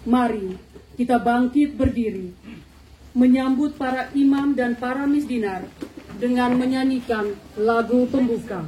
Mari kita bangkit berdiri, menyambut para imam dan para misdinar dengan menyanyikan lagu pembuka.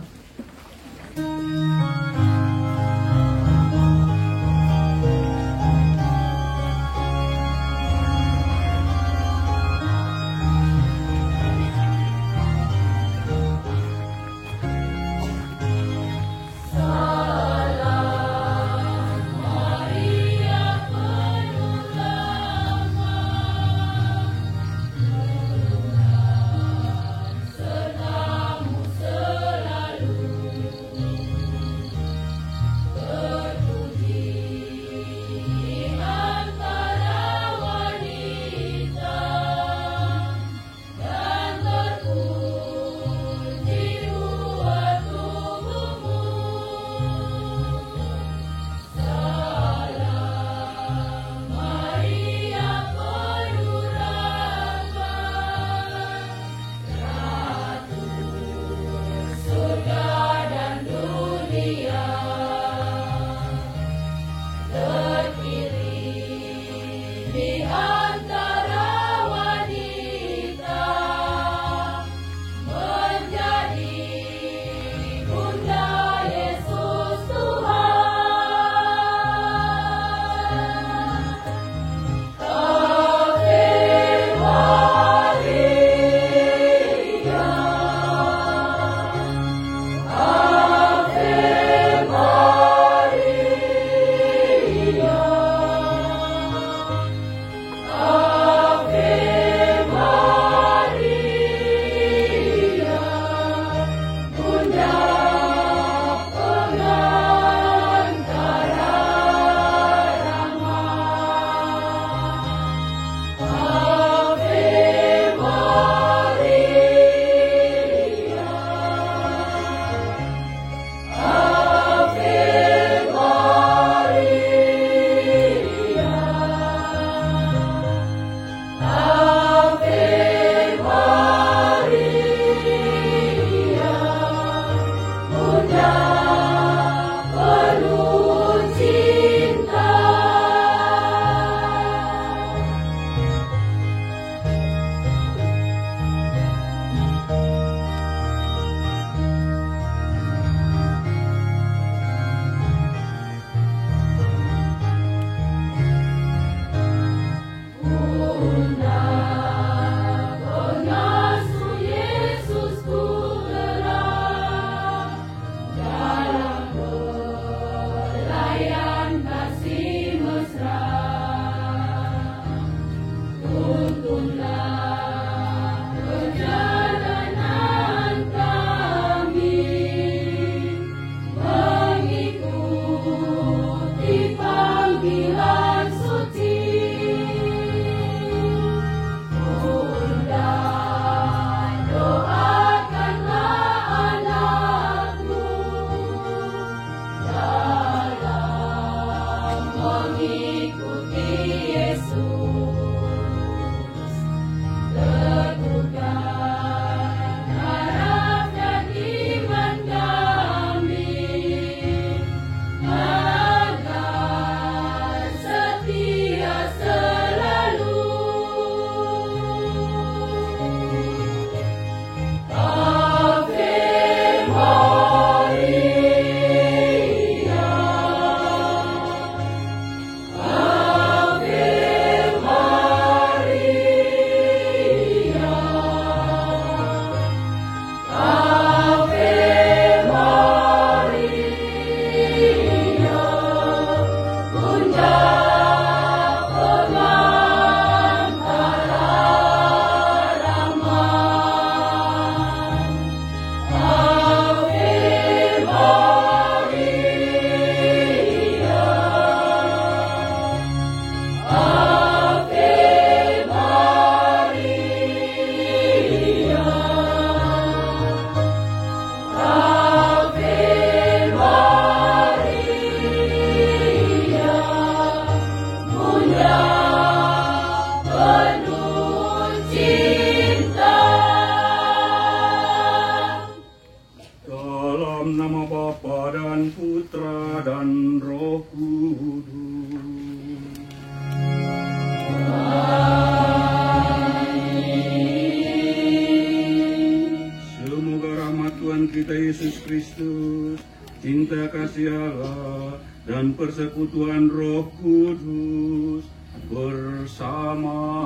dan persekutuan Roh Kudus bersamamu.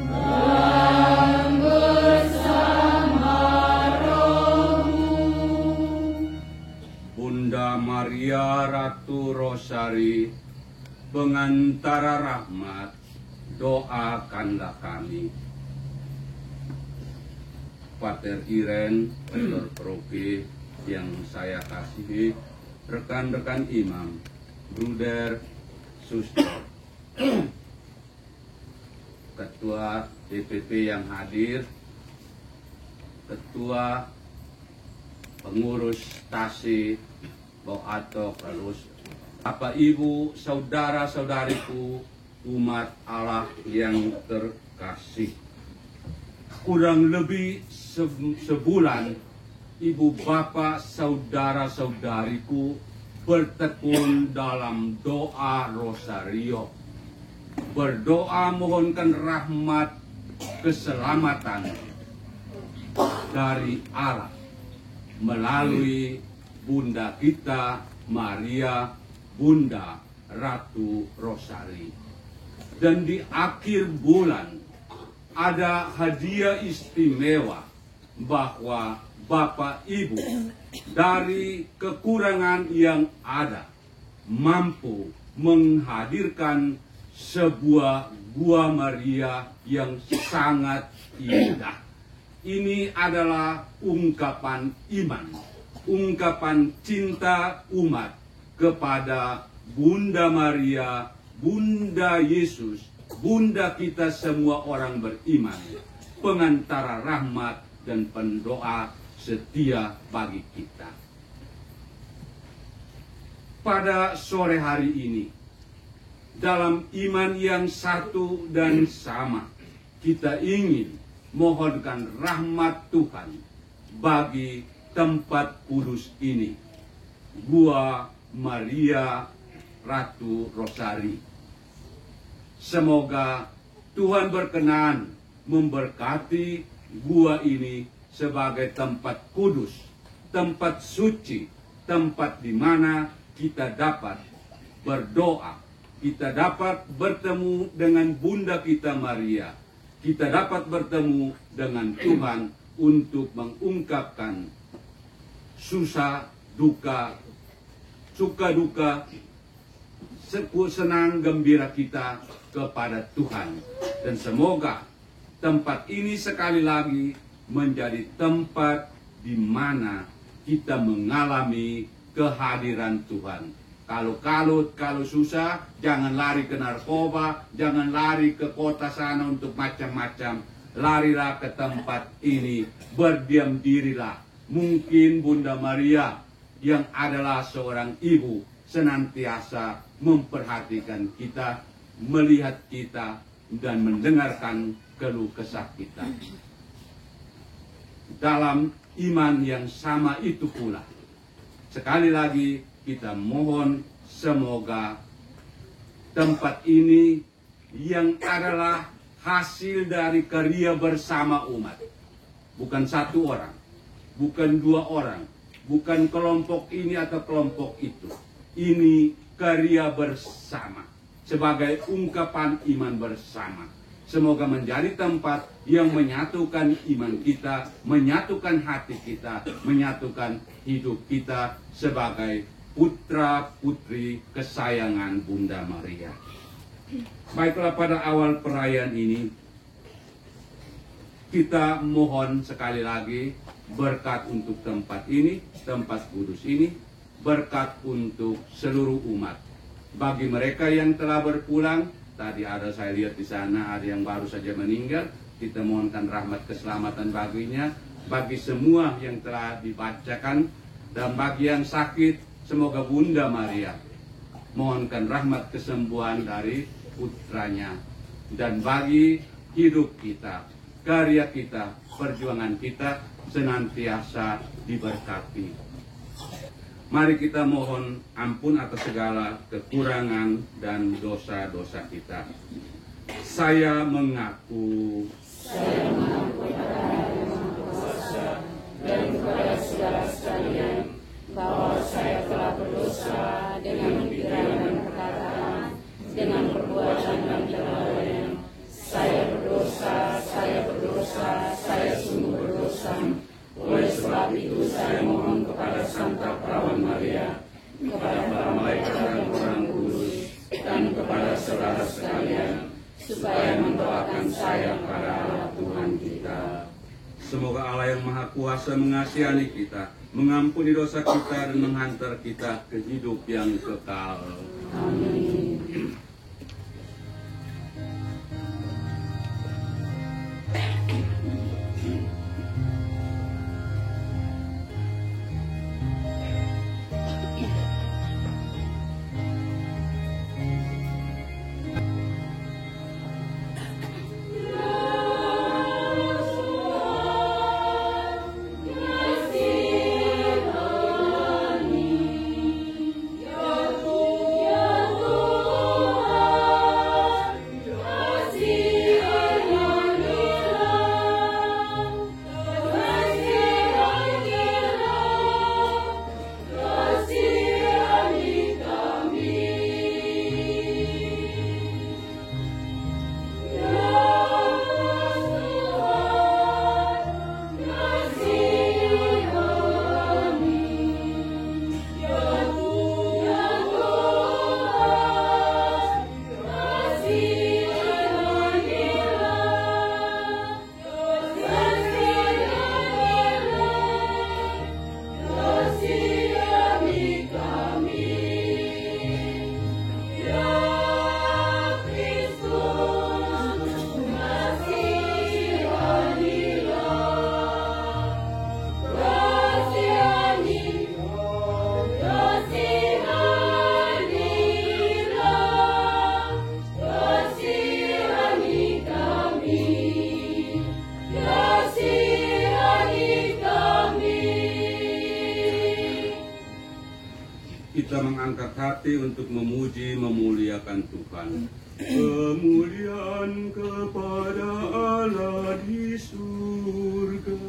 Dan bersama rohmu. Bunda Maria Ratu Rosari, pengantara rahmat, doakanlah kami. Pater Iren, Pater Proke yang saya kasihi, rekan-rekan imam, bruder, suster, ketua DPP yang hadir, ketua pengurus TASI, Boato, Kalus, Bapak Ibu, saudara-saudariku, umat Allah yang terkasih. Kurang lebih sebulan, ibu bapak, saudara-saudariku bertekun dalam doa Rosario. Berdoa mohonkan rahmat keselamatan dari Allah melalui Bunda kita Maria, Bunda Ratu Rosari. Dan di akhir bulan ada hadiah istimewa bahwa Bapak Ibu dari kekurangan yang ada mampu menghadirkan sebuah gua Maria yang sangat indah. Ini adalah ungkapan iman, ungkapan cinta umat kepada Bunda Maria, Bunda Yesus, Bunda kita semua orang beriman, pengantara rahmat dan pendoa setia bagi kita. Pada sore hari ini, dalam iman yang satu dan sama, kita ingin mohonkan rahmat Tuhan bagi tempat kudus ini, Gua Maria Ratu Rosari. Semoga Tuhan berkenan memberkati gua ini sebagai tempat kudus, tempat suci, tempat di mana kita dapat berdoa, kita dapat bertemu dengan Bunda kita Maria, kita dapat bertemu dengan Tuhan untuk mengungkapkan susah, duka, suka duka, senang gembira kita kepada Tuhan. Dan semoga tempat ini sekali lagi menjadi tempat di mana kita mengalami kehadiran Tuhan. Kalau kalut, kalau susah, jangan lari ke narkoba, jangan lari ke kota sana untuk macam-macam. Larilah ke tempat ini, berdiam dirilah. Mungkin Bunda Maria yang adalah seorang ibu senantiasa memperhatikan kita, melihat kita, dan mendengarkan keluh kesah kita. Dalam iman yang sama itu pula, sekali lagi kita mohon semoga tempat ini yang adalah hasil dari karya bersama umat, bukan satu orang, bukan dua orang, bukan kelompok ini atau kelompok itu. Ini karya bersama sebagai ungkapan iman bersama. Semoga menjadi tempat yang menyatukan iman kita, menyatukan hati kita, menyatukan hidup kita sebagai putra-putri kesayangan Bunda Maria. Baiklah, pada awal perayaan ini, kita mohon sekali lagi berkat untuk tempat ini, tempat kudus ini, berkat untuk seluruh umat. Bagi mereka yang telah berpulang, tadi ada saya lihat di sana ada yang baru saja meninggal, kita mohonkan rahmat keselamatan baginya. Bagi semua yang telah dibacakan dan bagi yang sakit, semoga Bunda Maria mohonkan rahmat kesembuhan dari putranya. Dan bagi hidup kita, karya kita, perjuangan kita senantiasa diberkati. Mari kita mohon ampun atas segala kekurangan dan dosa-dosa kita. Saya mengaku kepada Yang Maha Kuasa dan kepada saudara sekalian bahwa supaya mendoakan saya pada Allah Tuhan kita. Semoga Allah yang Maha Kuasa mengasihani kita, mengampuni dosa kita, dan menghantar kita ke hidup yang kekal. Amin. Kita mengangkat hati untuk memuji, memuliakan Tuhan. Kemuliaan kepada Allah di surga.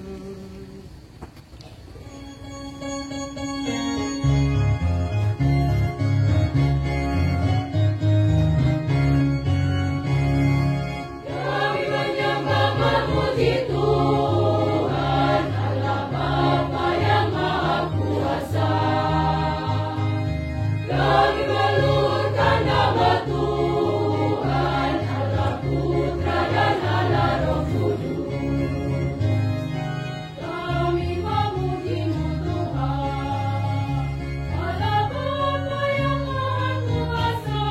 Kami menyembah memuji Tuhan, Allah Bapa yang Maha Kuasa. Kami meluluhkan nama Tuhan, Allah Putra dan Allah Roh Kudus. Kami memuji-Mu Tuhan, Allah Bapa yang Maha Kuasa,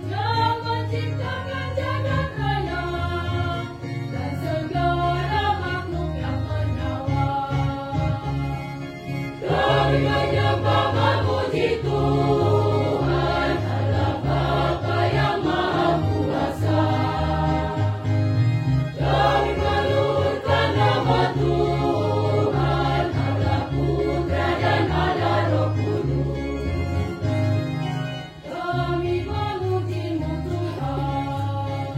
yang menciptakan jagat raya dan segala makhluk yang bernyawa. Kami menyembah memuji Tuhan, Allah Bapa yang Maha Kuasa. Kami meluluhkan nama Tuhan, Allah Putra dan Allah Roh Kudus. Kami memuji-Mu Tuhan,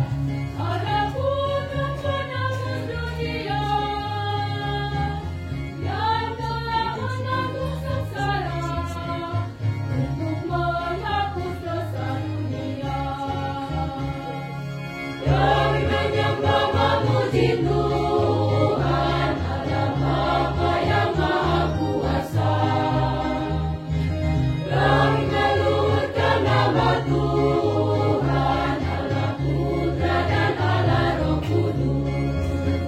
Allah Putra penebus dunia, yang telah menanggung sengsara untuk menghapus dosa dunia. Kami menyembah memuji Tuhan, Allah Bapa yang Maha Kuasa. Kami meluluhkan nama Tuhan, Allah Putra dan Allah Roh Kudus.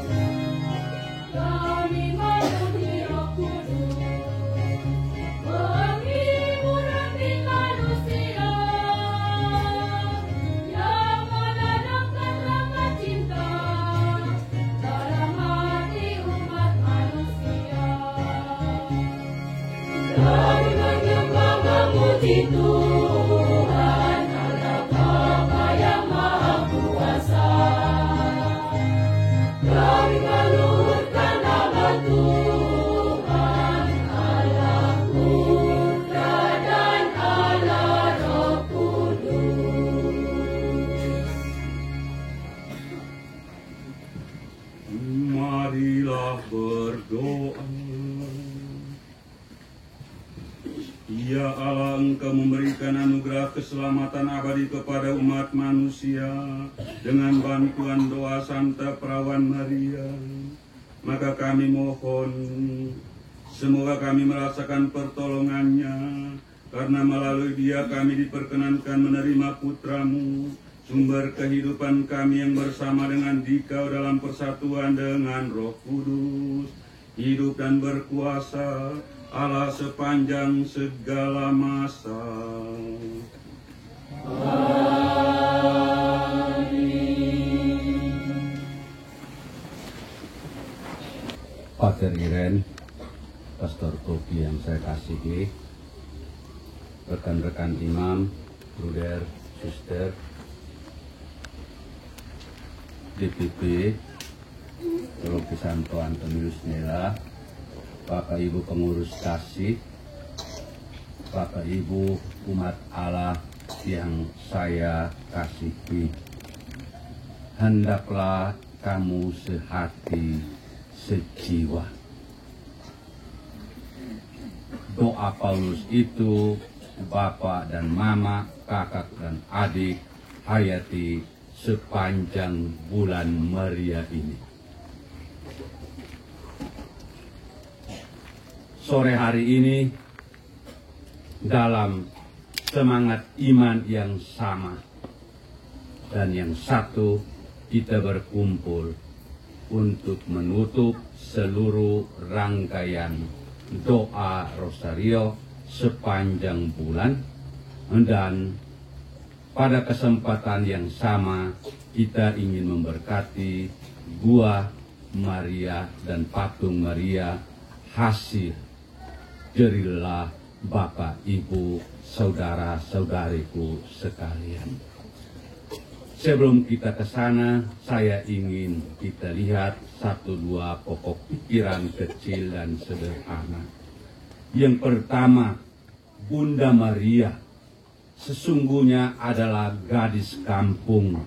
Kami memuji Roh Kudus, menghibur hati manusia, yang menanamkan rasa cinta dalam hati umat manusia. Kami menyembah memuji Tuhan, Allah Bapa yang Maha Kuasa. Kami meluluhkan nama Tuhan, Allah Putra dan Allah Roh Kudus. Marilah berdoa. Ya Allah, Engkau memberikan anugerah keselamatan abadi kepada umat manusia dengan bantuan doa Santa Perawan Maria. Maka kami mohon, semoga kami merasakan pertolongannya, karena melalui dia kami diperkenankan menerima Putra-Mu, sumber kehidupan kami yang bersama dengan Dikau dalam persatuan dengan Roh Kudus, hidup dan berkuasa Allah sepanjang segala masa. Pater Iren, Pastor Kopi yang saya kasihi, rekan-rekan imam, bruder, suster, DPP, Teologi Santo Antonius Nela, Bapak Ibu pengurus kasih, Bapak Ibu umat Allah yang saya kasihi, hendaklah kamu sehati sejiwa. Doa Paulus itu Bapak dan Mama, kakak dan adik hayati sepanjang bulan Maria ini. Sore hari ini dalam semangat iman yang sama dan yang satu kita berkumpul untuk menutup seluruh rangkaian doa Rosario sepanjang bulan, dan pada kesempatan yang sama kita ingin memberkati Gua Maria dan patung Maria hasil jerilah Bapak, Ibu, saudara-saudariku sekalian. Sebelum kita ke sana, saya ingin kita lihat satu dua pokok pikiran kecil dan sederhana. Yang pertama, Bunda Maria sesungguhnya adalah gadis kampung,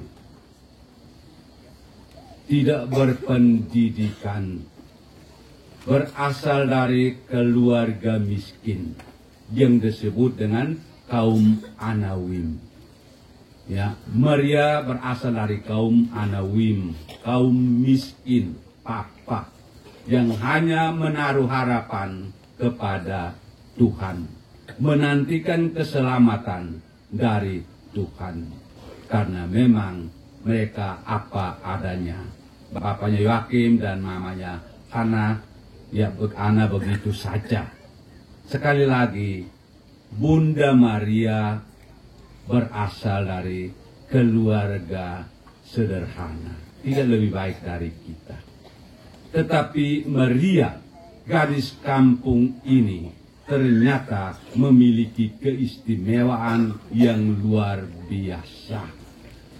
tidak berpendidikan, berasal dari keluarga miskin yang disebut dengan kaum Anawim. Ya, Maria berasal dari kaum Anawim, kaum miskin, papa, yang hanya menaruh harapan kepada Tuhan, menantikan keselamatan dari Tuhan, karena memang mereka apa adanya. Bapaknya Yoakim dan mamanya Hana, ya Ana begitu saja. Sekali lagi, Bunda Maria berasal dari keluarga sederhana, tidak lebih baik dari kita. Tetapi Maria, gadis kampung ini, ternyata memiliki keistimewaan yang luar biasa.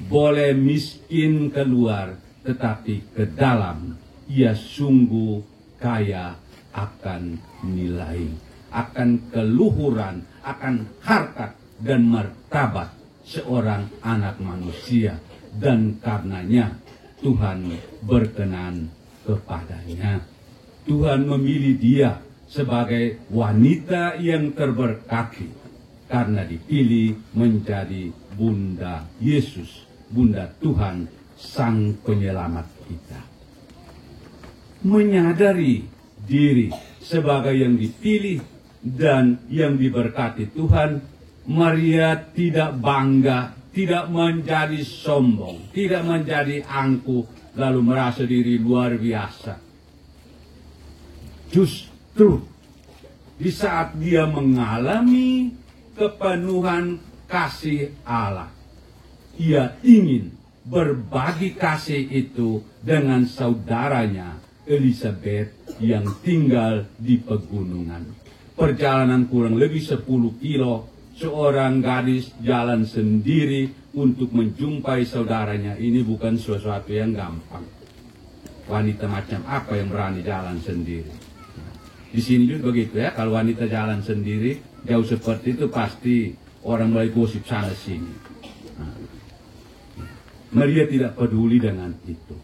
Boleh miskin keluar, tetapi ke dalam ia sungguh kaya akan nilai, akan keluhuran, akan harkat dan martabat seorang anak manusia, dan karenanya Tuhan berkenan kepadanya. Tuhan memilih dia sebagai wanita yang terberkati karena dipilih menjadi Bunda Yesus, Bunda Tuhan, Sang Penyelamat kita. Menyadari diri sebagai yang dipilih dan yang diberkati Tuhan, Maria tidak bangga, tidak menjadi sombong, tidak menjadi angkuh, lalu merasa diri luar biasa. Justru di saat dia mengalami kepenuhan kasih Allah, ia ingin berbagi kasih itu dengan saudaranya Elizabeth yang tinggal di pegunungan. Perjalanan kurang lebih 10 kilo, seorang gadis jalan sendiri untuk menjumpai saudaranya. Ini bukan sesuatu yang gampang. Wanita macam apa yang berani jalan sendiri? Di sini juga begitu ya, kalau wanita jalan sendiri jauh seperti itu pasti orang mulai gosip sana sini. Maria tidak peduli dengan itu,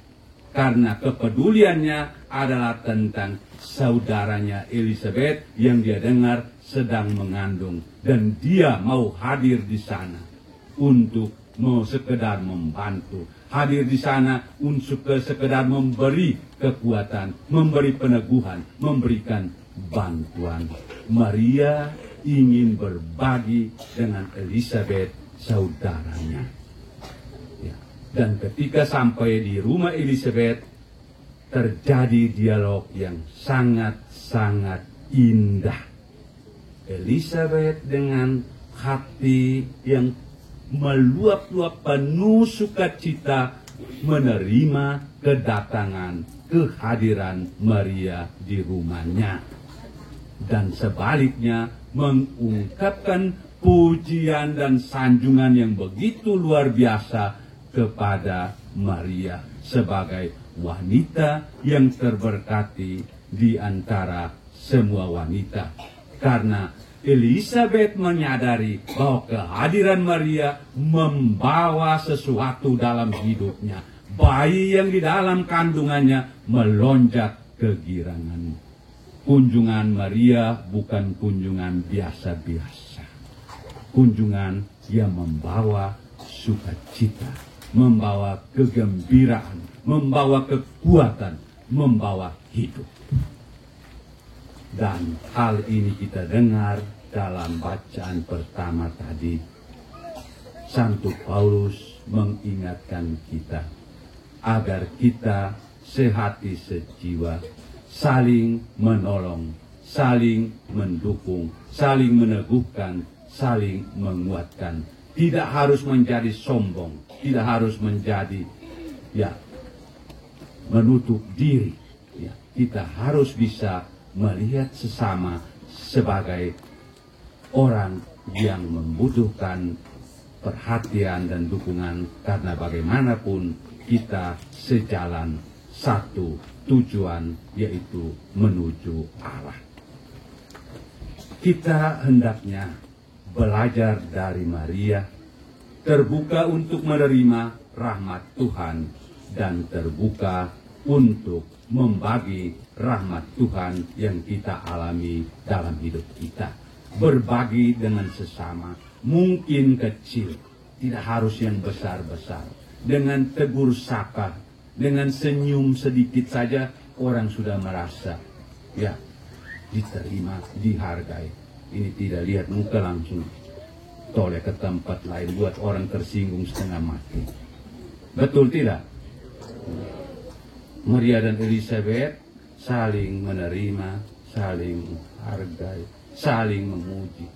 karena kepeduliannya adalah tentang saudaranya Elizabeth yang dia dengar sedang mengandung, dan dia mau hadir di sana untuk sekedar membantu, hadir di sana untuk sekedar memberi kekuatan, memberi peneguhan, memberikan bantuan. Maria ingin berbagi dengan Elizabeth saudaranya. Dan ketika sampai di rumah Elizabeth, terjadi dialog yang sangat-sangat indah. Elizabeth dengan hati yang meluap-luap penuh sukacita menerima kedatangan, kehadiran Maria di rumahnya. Dan sebaliknya mengungkapkan pujian dan sanjungan yang begitu luar biasa kepada Maria sebagai wanita yang terberkati di antara semua wanita. Karena Elizabeth menyadari bahwa kehadiran Maria membawa sesuatu dalam hidupnya. Bayi yang di dalam kandungannya melonjak kegirangan. Kunjungan Maria bukan kunjungan biasa-biasa. Kunjungan yang membawa sukacita, membawa kegembiraan, membawa kekuatan, membawa hidup. Dan hal ini kita dengar dalam bacaan pertama tadi. Santo Paulus mengingatkan kita agar kita sehati sejiwa, saling menolong, saling mendukung, saling meneguhkan, saling menguatkan. Tidak harus menjadi sombong, tidak harus menjadi menutup diri. Ya, kita harus bisa melihat sesama sebagai orang yang membutuhkan perhatian dan dukungan, karena bagaimanapun kita sejalan satu tujuan, yaitu menuju Allah. Kita hendaknya belajar dari Maria, terbuka untuk menerima rahmat Tuhan dan terbuka untuk membagi rahmat Tuhan yang kita alami dalam hidup kita. Berbagi dengan sesama, mungkin kecil, tidak harus yang besar-besar. Dengan tegur sapa, dengan senyum sedikit saja, orang sudah merasa diterima, dihargai. Ini tidak lihat muka langsung toleh ke tempat lain, buat orang tersinggung setengah mati. Betul tidak? Maria dan Elizabeth saling menerima, saling menghargai, saling memuji.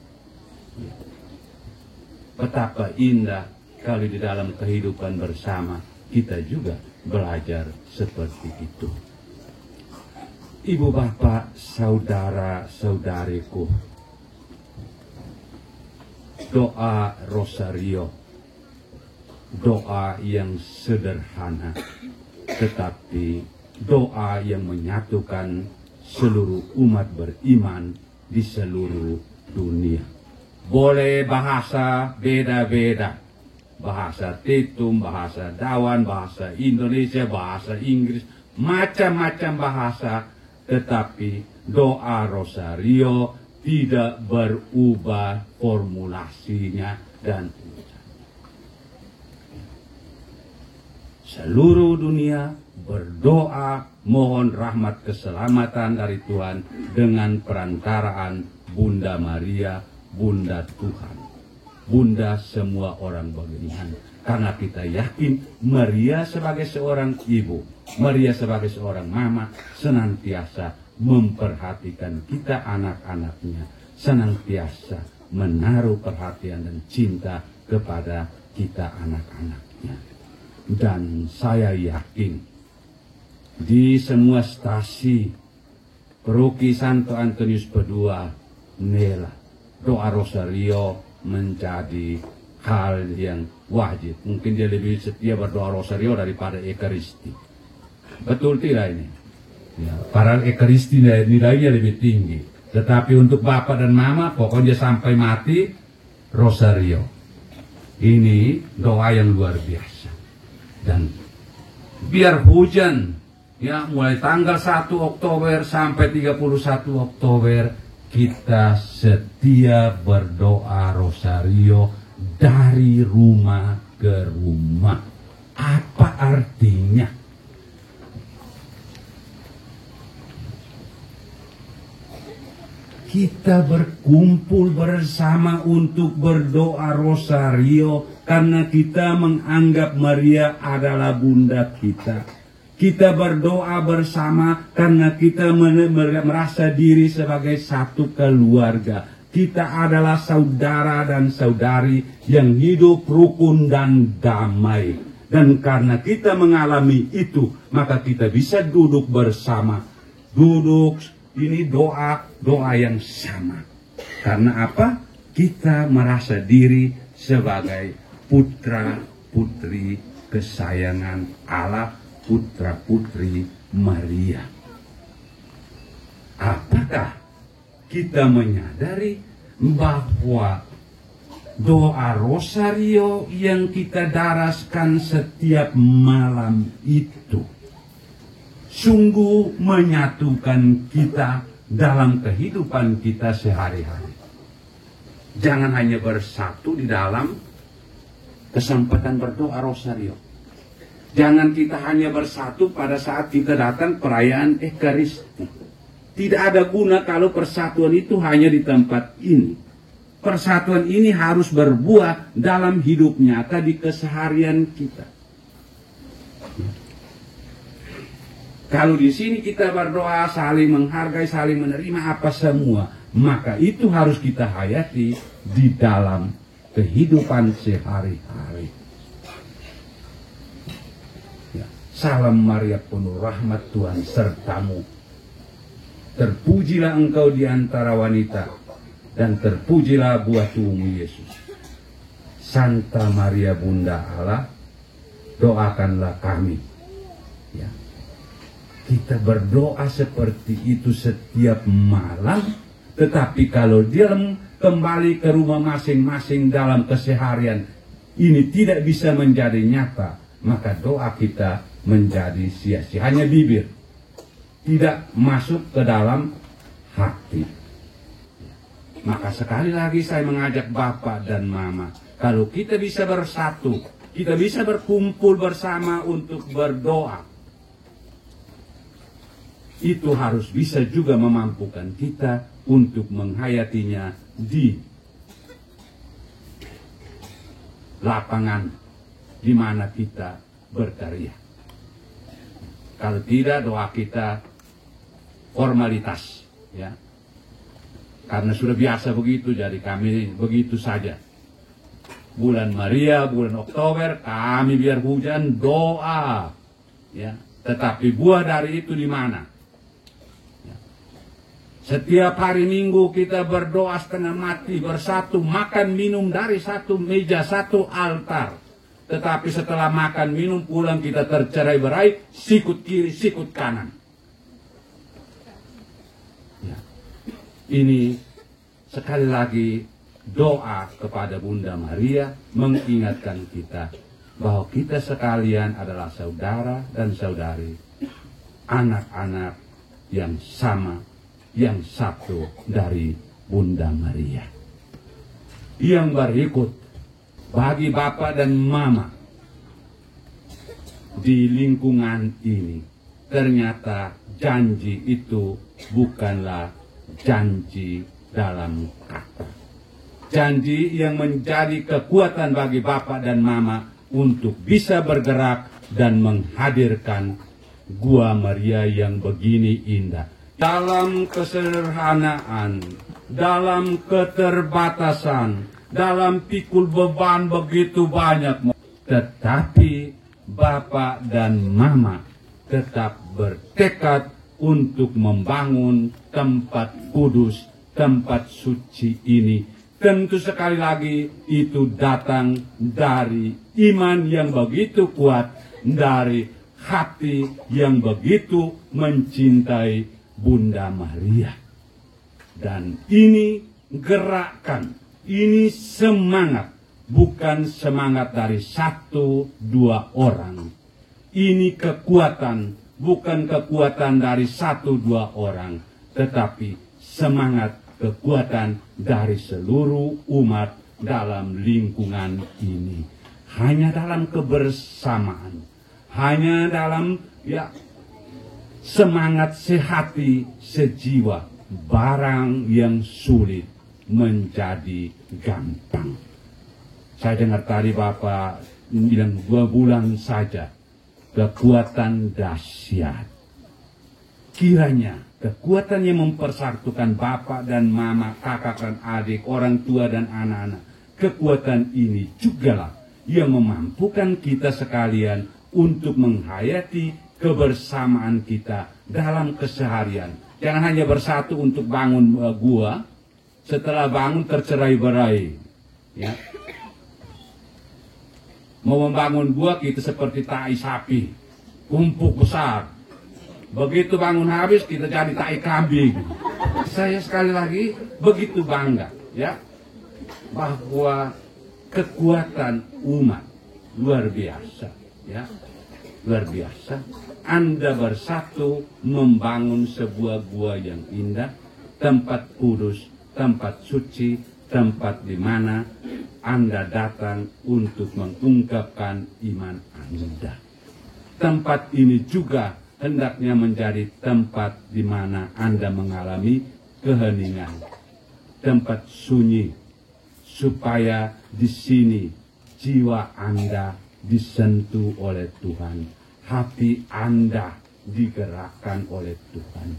Betapa indah kalau di dalam kehidupan bersama kita juga belajar seperti itu. Ibu bapak, saudara-saudariku, doa rosario, doa yang sederhana, tetapi doa yang menyatukan seluruh umat beriman di seluruh dunia. Boleh bahasa beda-beda, bahasa Tetum, bahasa Dawan, bahasa Indonesia, bahasa Inggris, macam-macam bahasa, tetapi doa rosario tidak berubah formulasinya dan seluruh dunia berdoa mohon rahmat keselamatan dari Tuhan dengan perantaraan Bunda Maria, Bunda Tuhan, Bunda semua orang beriman. Karena kita yakin Maria sebagai seorang ibu, Maria sebagai seorang mama senantiasa memperhatikan kita anak-anaknya, senantiasa menaruh perhatian dan cinta kepada kita anak-anaknya. Dan saya yakin di semua stasi Paroki Santo Antonius Padua Nela, doa rosario menjadi hal yang wajib. Mungkin dia lebih setia berdoa rosario daripada Ekaristi. Betul tidak ini? Ya, para Ekaristi nilainya lebih tinggi. Tetapi untuk bapak dan mama pokoknya sampai mati rosario. Ini doa yang luar biasa. Dan biar hujan, mulai tanggal 1 Oktober sampai 31 Oktober kita setia berdoa rosario dari rumah ke rumah. Apa artinya? kita berkumpul bersama untuk berdoa rosario karena kita menganggap Maria adalah bunda kita. Kita berdoa bersama karena kita merasa diri sebagai satu keluarga. Kita adalah saudara dan saudari yang hidup rukun dan damai. Dan karena kita mengalami itu, maka kita bisa duduk bersama. Duduk, ini doa yang sama. Karena apa? Kita merasa diri sebagai putra putri kesayangan Allah, putra putri Maria. Apakah kita menyadari bahwa doa rosario yang kita daraskan setiap malam itu sungguh menyatukan kita dalam kehidupan kita sehari-hari. Jangan hanya bersatu di dalam kesempatan berdoa rosario. Jangan kita hanya bersatu pada saat kita datang perayaan Ekaristi. Tidak ada guna kalau persatuan itu hanya di tempat ini. Persatuan ini harus berbuah dalam hidup nyata di keseharian kita. Kalau di sini kita berdoa, saling menghargai, saling menerima apa semua, maka itu harus kita hayati di dalam kehidupan sehari-hari. Ya. Salam Maria penuh rahmat, Tuhan sertamu. Terpujilah engkau di antara wanita, dan terpujilah buah tubuhmu Yesus. Santa Maria Bunda Allah, doakanlah kami. Ya. Kita berdoa seperti itu setiap malam, tetapi kalau dia kembali ke rumah masing-masing dalam keseharian ini tidak bisa menjadi nyata, maka doa kita menjadi sia-sia, hanya bibir, tidak masuk ke dalam hati. Maka sekali lagi saya mengajak Bapak dan Mama, kalau kita bisa bersatu, kita bisa berkumpul bersama untuk berdoa, itu harus bisa juga memampukan kita untuk menghayatinya di lapangan di mana kita berkarya. Kalau tidak, doa kita formalitas, ya. Karena sudah biasa begitu, jadi kami begitu saja. Bulan Maria, bulan Oktober, kami biar hujan doa, ya. Tetapi buah dari itu di mana? Setiap hari Minggu kita berdoa setengah mati, bersatu, makan minum dari satu meja, satu altar. Tetapi setelah makan minum pulang kita tercerai-berai, sikut kiri, sikut kanan. Ya. Ini sekali lagi doa kepada Bunda Maria mengingatkan kita bahwa kita sekalian adalah saudara dan saudari, anak-anak yang sama, yang satu dari Bunda Maria. Yang berikut, bagi Bapak dan Mama di lingkungan ini, ternyata janji itu bukanlah janji dalam kata. Janji yang menjadi kekuatan bagi Bapak dan Mama untuk bisa bergerak dan menghadirkan Gua Maria yang begini indah. Dalam kesederhanaan, dalam keterbatasan, dalam pikul beban begitu banyak. Tetapi Bapak dan Mama tetap bertekad untuk membangun tempat kudus, tempat suci ini. Tentu sekali lagi itu datang dari iman yang begitu kuat, dari hati yang begitu mencintai Bunda Maria. Dan ini gerakan, ini semangat, bukan semangat dari satu dua orang. Ini kekuatan, bukan kekuatan dari satu dua orang, tetapi semangat kekuatan dari seluruh umat dalam lingkungan ini. Hanya dalam kebersamaan, hanya dalam semangat sehati sejiwa, barang yang sulit menjadi gampang. Saya dengar tadi Bapak bilang 2 bulan saja, kekuatan dahsyat. Kiranya kekuatan yang mempersatukan Bapak dan Mama, kakak dan adik, orang tua dan anak-anak, kekuatan ini jugalah yang memampukan kita sekalian untuk menghayati kebersamaan kita dalam keseharian. Jangan hanya bersatu untuk bangun gua, setelah bangun tercerai-berai. Ya. Mau membangun gua kita seperti tai sapi, kumpuk besar. Begitu bangun habis kita jadi tai kambing. Saya sekali lagi begitu bangga, ya, bahwa kekuatan umat luar biasa, ya, luar biasa. Anda bersatu membangun sebuah gua yang indah, tempat kudus, tempat suci, tempat di mana Anda datang untuk mengungkapkan iman Anda. Tempat ini juga hendaknya menjadi tempat di mana Anda mengalami keheningan, tempat sunyi, supaya di sini jiwa Anda disentuh oleh Tuhan, hati Anda digerakkan oleh Tuhan.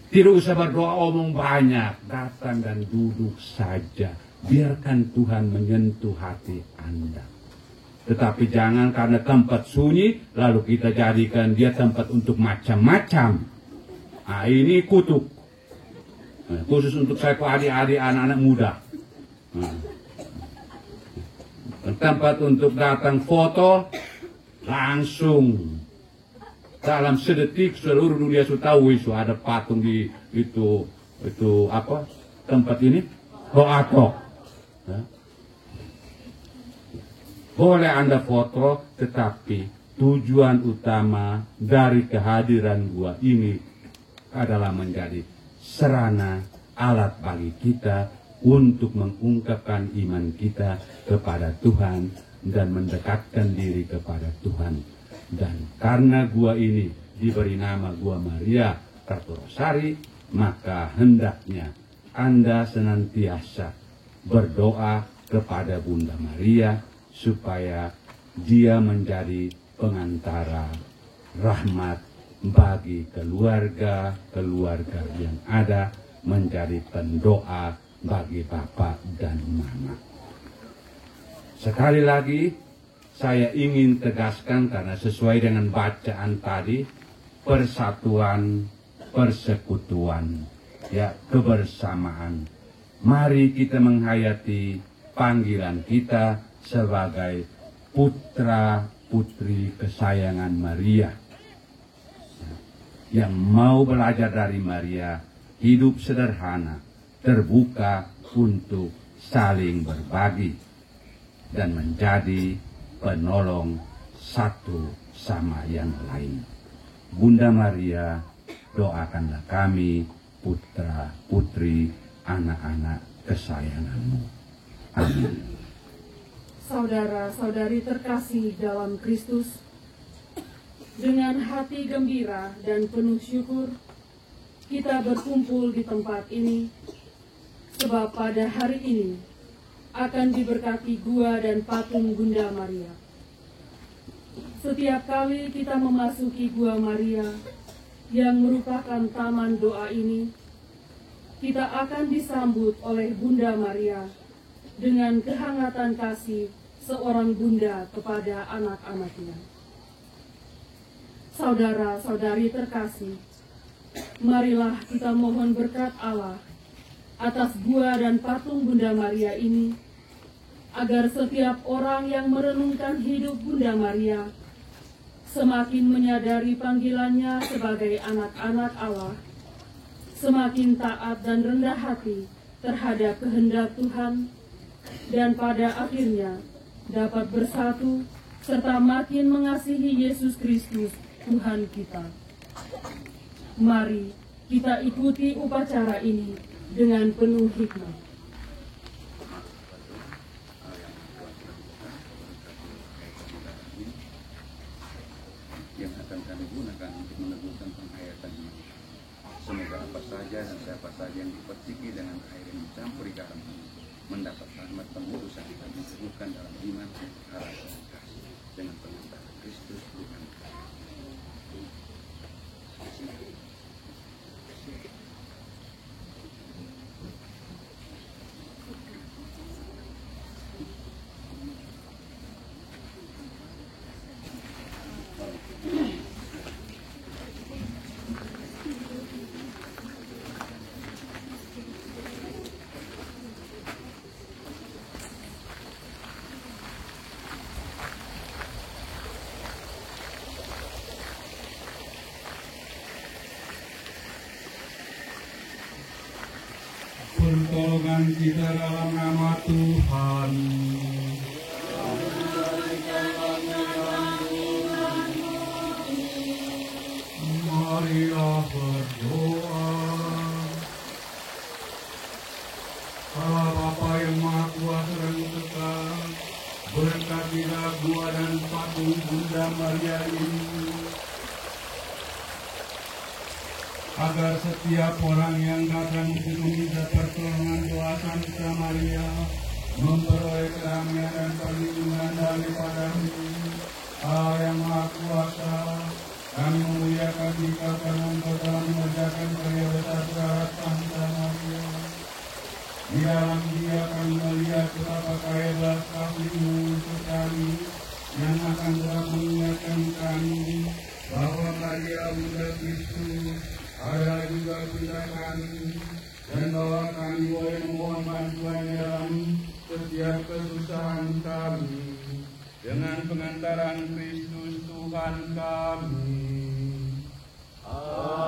Tidak usah berdoa omong banyak, datang dan duduk saja. Biarkan Tuhan menyentuh hati Anda. Tetapi jangan karena tempat sunyi, lalu kita jadikan dia tempat untuk macam-macam. Nah, ini kutuk. Nah, khusus untuk saya adik-adik anak-anak muda. Nah, tempat untuk datang foto, langsung dalam sedetik seluruh dunia sudah tahu ada patung di itu apa tempat ini, Hoatok. Ya. Boleh Anda foto, tetapi tujuan utama dari kehadiran gua ini adalah menjadi sarana alat bagi kita untuk mengungkapkan iman kita kepada Tuhan dan mendekatkan diri kepada Tuhan. Dan karena gua ini diberi nama Gua Maria Kartosari, maka hendaknya Anda senantiasa berdoa kepada Bunda Maria supaya dia menjadi pengantara rahmat bagi keluarga yang ada, menjadi pendoa bagi Bapak dan Mama. Sekali lagi saya ingin tegaskan, karena sesuai dengan bacaan tadi, persatuan, persekutuan, ya, kebersamaan. Mari kita menghayati panggilan kita sebagai putra putri kesayangan Maria, yang mau belajar dari Maria, hidup sederhana, terbuka untuk saling berbagi dan menjadi penolong satu sama yang lain. Bunda Maria, doakanlah kami, putra putri anak-anak kesayanganmu. Amin. Saudara-saudari terkasih dalam Kristus, dengan hati gembira dan penuh syukur, kita berkumpul di tempat ini, sebab pada hari ini akan diberkati gua dan patung Bunda Maria. Setiap kali kita memasuki Gua Maria, yang merupakan taman doa ini, kita akan disambut oleh Bunda Maria dengan kehangatan kasih seorang bunda kepada anak-anaknya. Saudara-saudari terkasih, marilah kita mohon berkat Allah atas gua dan patung Bunda Maria ini, agar setiap orang yang merenungkan hidup Bunda Maria semakin menyadari panggilannya sebagai anak-anak Allah, semakin taat dan rendah hati terhadap kehendak Tuhan, dan pada akhirnya dapat bersatu serta makin mengasihi Yesus Kristus Tuhan kita. Mari kita ikuti upacara ini dengan penuh hikmat. Yang akan kami gunakan untuk meneguhkan penghayatan Semoga apa saja dan siapa saja yang diperciki dengan air yang dicampuri garam mendapat rahmat pengudusan dan diteguhkan dalam iman, harapan, dan kasih dengan pengantaran Kristus Tuhan. Pertolongan kita dalam nama Tuhan. Marilah berdoa. Allah Bapa yang Maha Kuasa dan Kekal, berkatilah gua dan patung Bunda Maria ini, agar setiap orang yang datang untuk meminta pertolongan doa Santa Maria memperoleh kedamaian dan perlindungan daripada-Mu. Allah yang Maha Kuasa, kami memuliakan Dikau karena Engkau telah mengerjakan karya besar terhadap Santa Maria. Di dalam Dia kami melihat betapa kaya belas kasih-Mu untuk kami, yang akan telah mengingatkan kami bahwa Maria Bunda Kristus adalah juga Bunda kami, dan bahwa kami boleh memohon bantuan dalam setiap kesusahan kami dengan pengantaran Kristus Tuhan kami. Amin.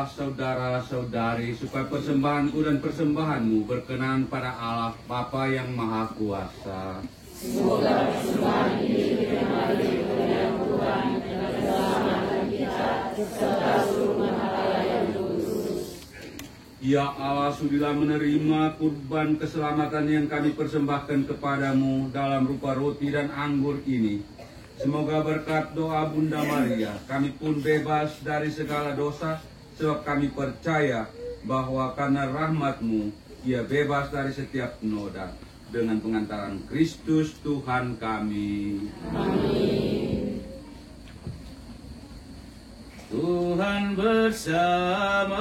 saudara-saudari supaya persembahanku dan persembahanmu berkenan pada Allah Bapa yang Maha Kuasa. Semoga persembahan ini dikenali oleh Tuhan dan keselamatan kita serta seluruh mahala yang kudus. Ya Allah, sudilah menerima kurban keselamatan yang kami persembahkan kepadamu dalam rupa roti dan anggur ini. Semoga berkat doa Bunda Maria, kami pun bebas dari segala dosa, sebab kami percaya bahwa karena rahmat-Mu, ia bebas dari setiap noda. Dengan pengantaran Kristus Tuhan kami. Amin. Tuhan bersamamu.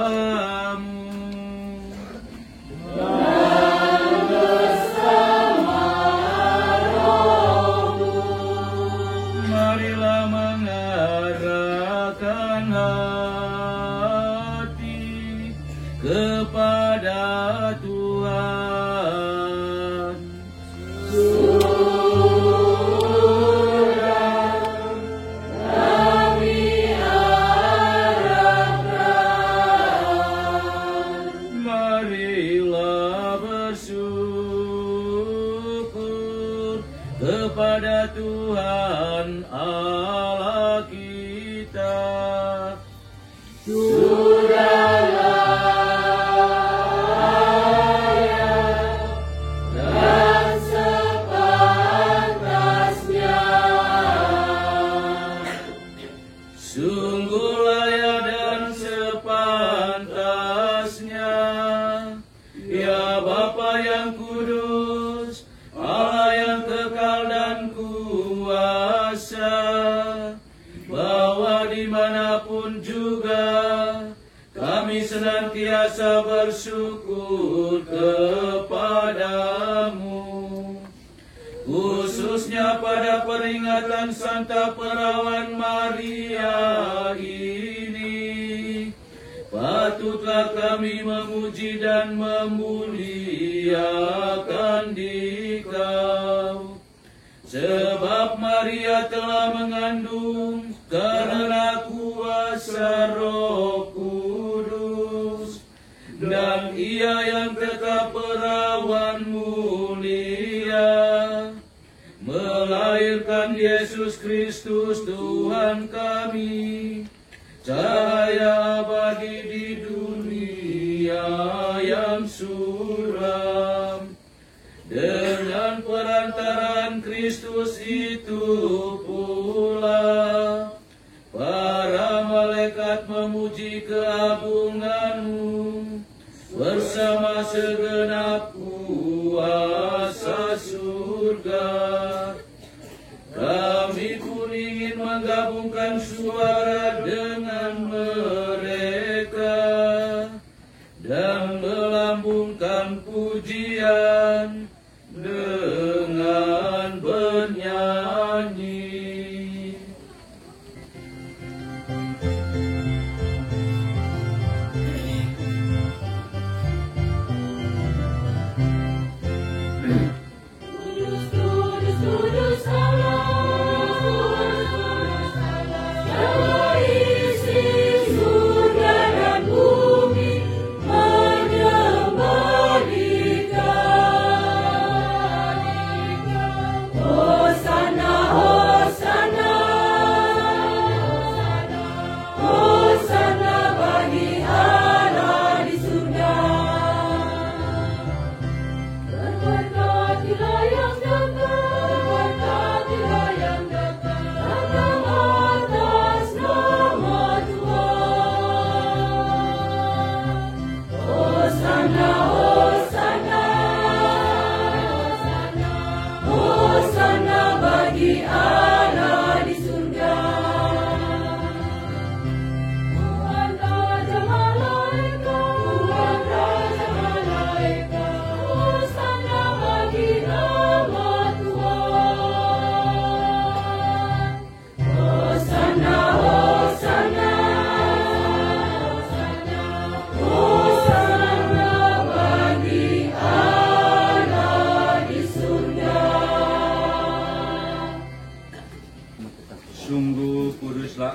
Marilah mengarahkan hati kepada Tuhan. Marilah bersyukur kepada Tuhan Allah kita. Sungguh layak dan sepantasnya, ya Bapa yang kudus, Allah yang kekal dan kuasa, bahwa dimanapun juga kami senantiasa bersyukur kepadamu. Khususnya pada peringatan Santa Perawan Maria ini, patutlah kami memuji dan memuliakan Dikau. Sebab Maria telah mengandung karena kuasa Roh Kudus, dan ia yang tetap perawan mulia melahirkan Yesus Kristus Tuhan kami, cahaya abadi di dunia yang suram. Dengan perantaraan Kristus itu pula para malaikat memuji keagungan-Mu bersama segenap kuasa surga. Kami pun ingin menggabungkan suara dengan mereka dan melambungkan pujian dengan bernyanyi.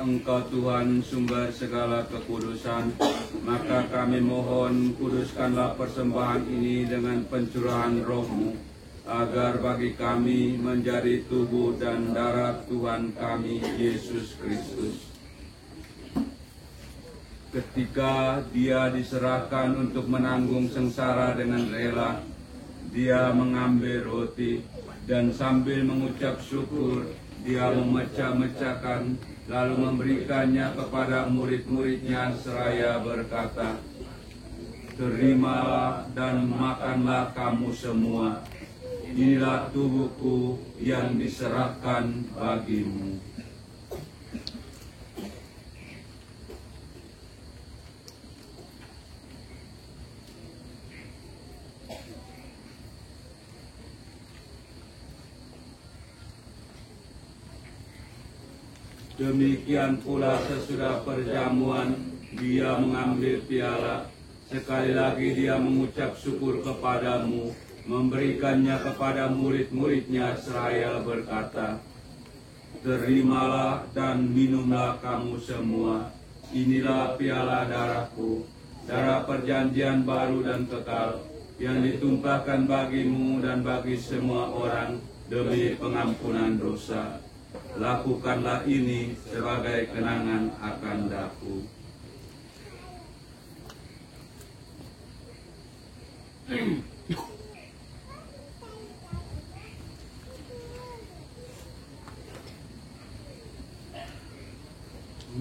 Engkau Tuhan sumber segala kekudusan, Maka kami mohon, kuduskanlah persembahan ini dengan pencurahan Roh-Mu, agar bagi kami menjadi tubuh dan darah Tuhan kami Yesus Kristus. Ketika Dia diserahkan untuk menanggung sengsara dengan rela, Dia mengambil roti dan sambil mengucap syukur, Dia memecah-mecahkan, lalu memberikannya kepada murid-muridnya seraya berkata, "Terimalah dan makanlah kamu semua. Inilah tubuhku yang diserahkan bagimu." Demikian pula sesudah perjamuan, Dia mengambil piala. Sekali lagi Dia mengucap syukur kepadamu, memberikannya kepada murid-muridnya seraya berkata, "Terimalah dan minumlah kamu semua. Inilah piala darahku, darah perjanjian baru dan kekal, yang ditumpahkan bagimu dan bagi semua orang demi pengampunan dosa. Lakukanlah ini sebagai kenangan akan daku."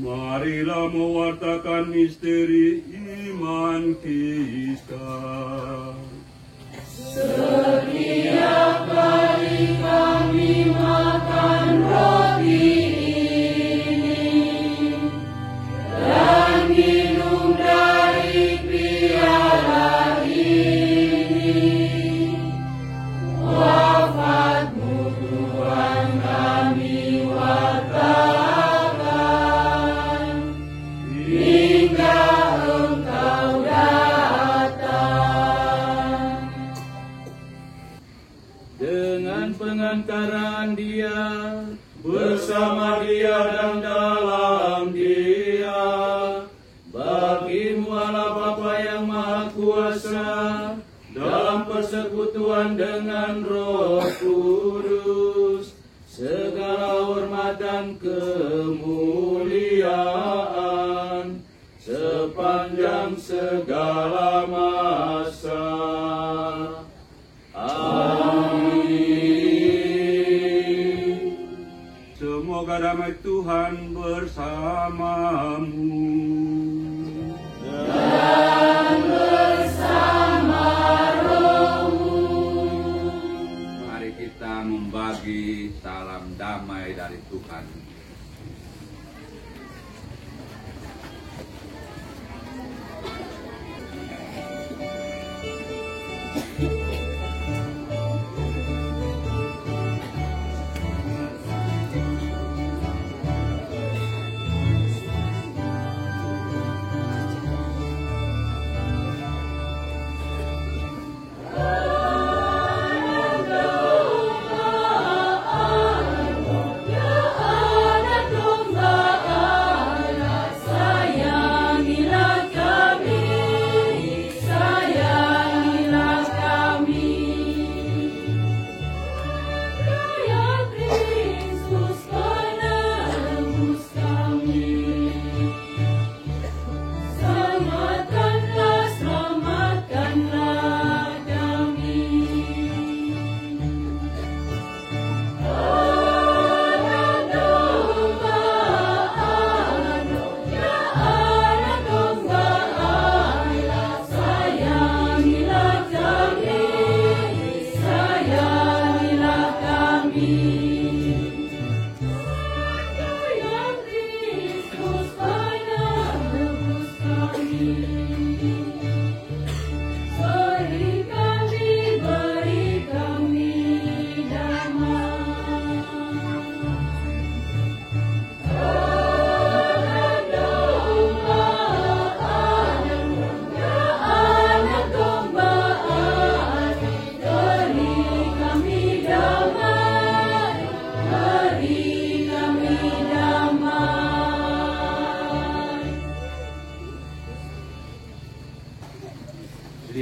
Marilah mewartakan misteri iman kita. Setiap kali kami makan roti ini dan minum dari piala ini, wafat-Mu Tuhan kami wartakan hingga Engkau datang. Dengan pengantaran Dia, bersama Dia dan dalam Dia, bagi-Mu Allah Bapa yang Maha Kuasa, dalam persekutuan dengan Roh Kudus, segala hormat dan kemuliaan sepanjang segala masa. Amin. Semoga damai Tuhan bersamamu. Dan bersama rohmu. Mari kita membagi salam damai dari Tuhan.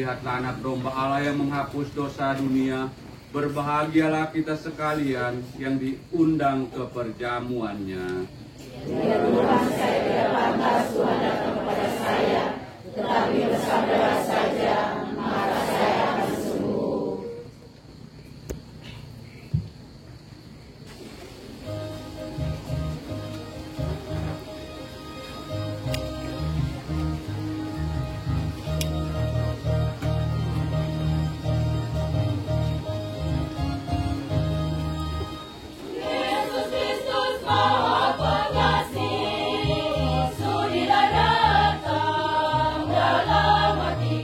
melihatlah anak domba Allah yang menghapus dosa dunia. Berbahagialah kita sekalian yang diundang ke perjamuannya. Ya Tuhan, saya tidak pantas Tuhan datang kepada saya, tetapi bersabdalah saja, maka saya akan sembuh. Sudilah datang dalam hati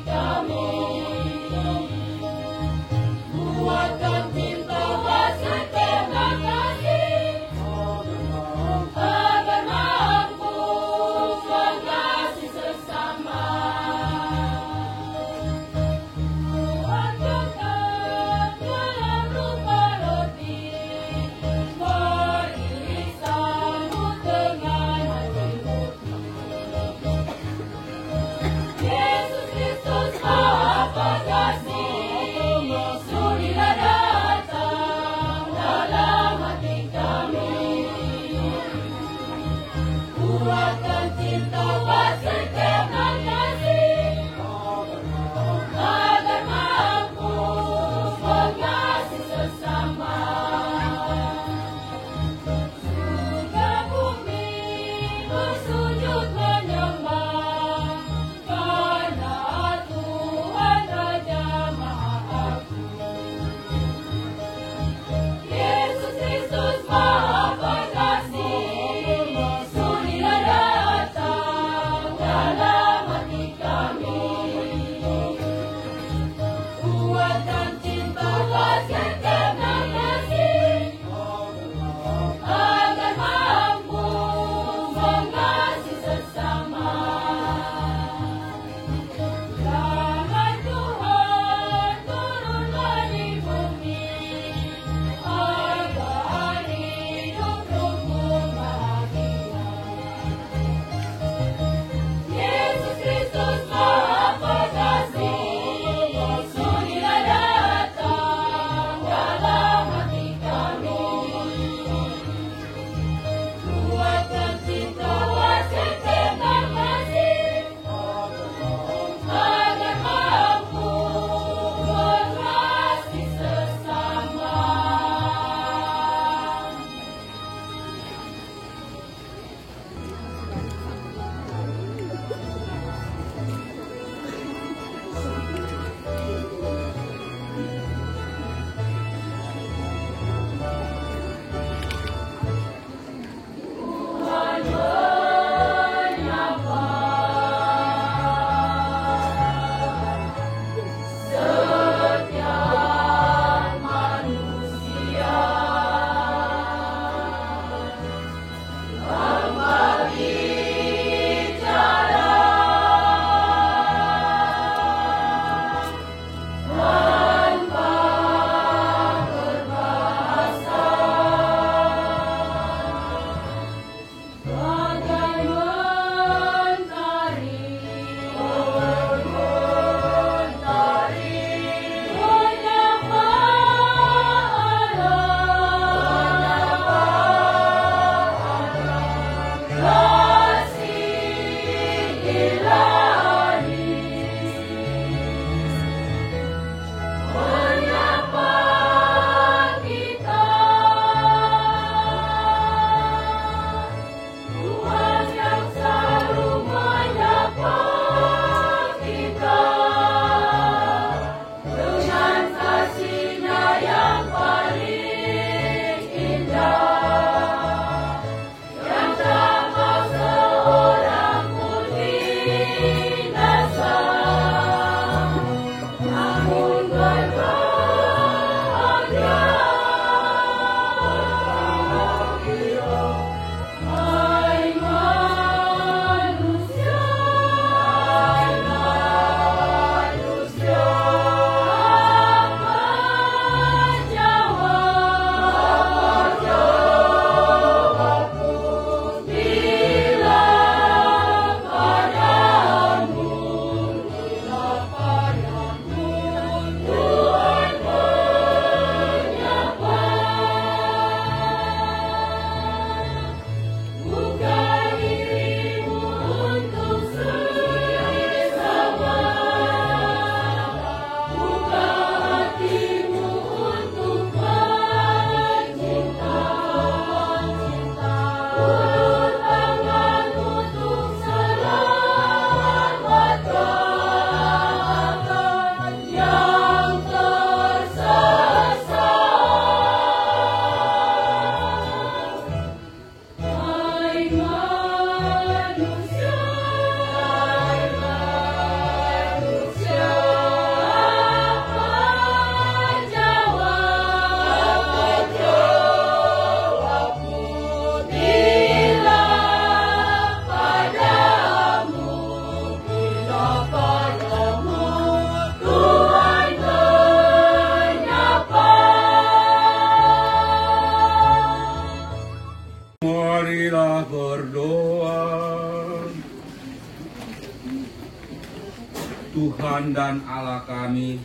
Tuhan dan Allah kami,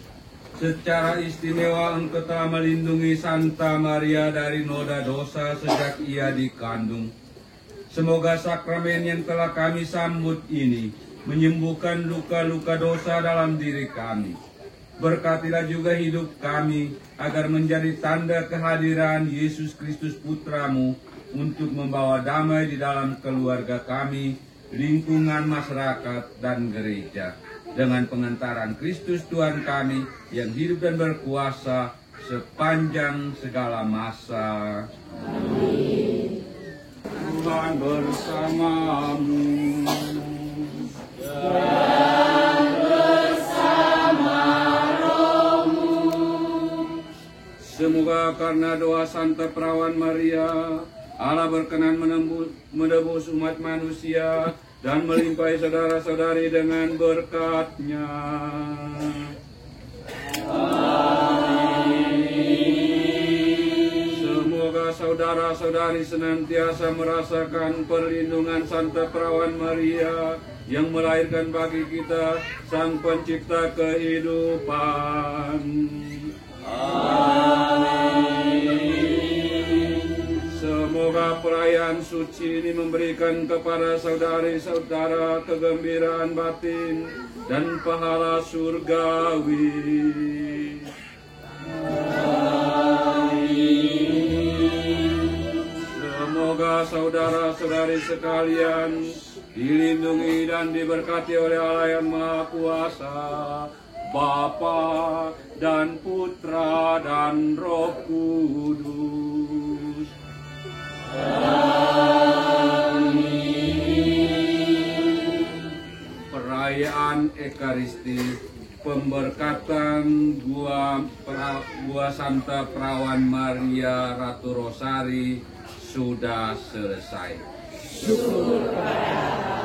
secara istimewa Engkau telah melindungi Santa Maria dari noda dosa sejak ia dikandung. Semoga sakramen yang telah kami sambut ini menyembuhkan luka-luka dosa dalam diri kami. Berkatilah juga hidup kami, agar menjadi tanda kehadiran Yesus Kristus Putra-Mu, untuk membawa damai di dalam keluarga kami, lingkungan masyarakat, dan gereja. Dengan pengantaran Kristus Tuhan kami, yang hidup dan berkuasa sepanjang segala masa. Amin. Tuhan bersamamu. Dan bersama rohmu. Semoga karena doa Santa Perawan Maria, Allah berkenan menebus umat manusia dan melimpahi saudara-saudari dengan berkat-Nya. Semoga saudara-saudari senantiasa merasakan perlindungan Santa Perawan Maria yang melahirkan bagi kita Sang Pencipta kehidupan. Semoga perayaan suci ini memberikan kepada saudari-saudara kegembiraan batin dan pahala surgawi. Semoga saudara-saudari sekalian dilindungi dan diberkati oleh Allah yang Maha Kuasa, Bapa dan Putra dan Roh Kudus. Perayaan Ekaristi, pemberkatan gua Santa Perawan Maria Ratu Rosari sudah selesai. Syukur kepada Allah.